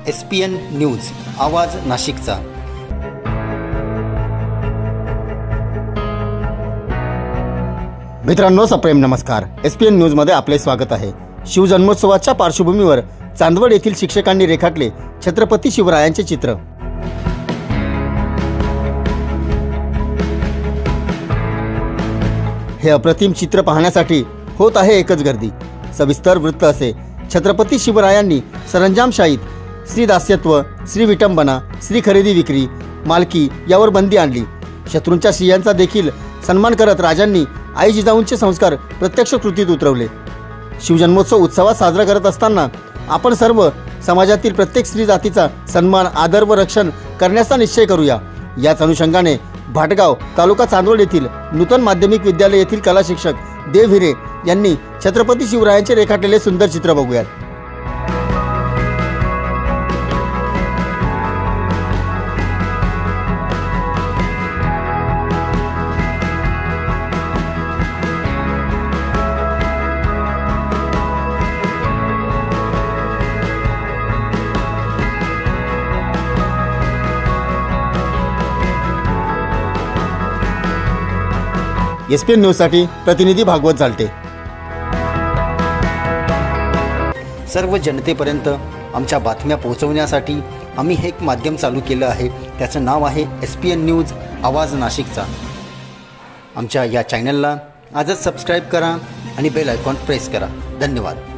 SPN news आवाज नाशिकचा। मित्रांनो, सप्रेम नमस्कार। SPN न्यूज मध्ये आपले स्वागत आहे। शिवजन्मोत्सवाच्या पार्श्वभूमीवर चांदवड येथील शिक्षकांनी रेखाटले छत्रपती शिवरायांचे चित्र। हे अप्रतिम चित्र पाहण्यासाठी होत आहे एकच गर्दी। सविस्तर वृत्त असे। छत्रपती शिवरायांनी सरंजामशाहीत श्री दास्यत्व, श्री विटंबना, श्री खरेदी विक्री, मालकी यावर बंदी आणली। शत्रूंच्या स्त्रियांचा देखील सन्मान करत राजांनी आई जिजाऊंचे संस्कार प्रत्यक्ष कृतीत उतरवले। शिवजन्मोत्सव उत्सवात साजरा करत असताना आपण सर्व समाजातील प्रत्येक स्त्री जातीचा सन्मान, आदर व रक्षण करण्याचा निश्चय करूया। याच अनुषंगाने भाटगाव तालुका चांदवड येथील नूतन माध्यमिक विद्यालय येथील कला शिक्षक देव हिरे यांनी छत्रपती शिवरायांचे रेखाटलेले सुंदर चित्र बघूयात। SPN न्यूजसाठी प्रतिनिधी भागवत झालटे। सर्व जनतेपर्यंत आमच्या बातम्या पोहोचवण्यासाठी आम्ही हे एक माध्यम चालू केलं आहे। त्याचं नाव आहे SPN न्यूज आवाज नाशिकचा। आमच्या या चॅनलला आजच सबस्क्राईब करा आणि बेल आयकॉन प्रेस करा। धन्यवाद।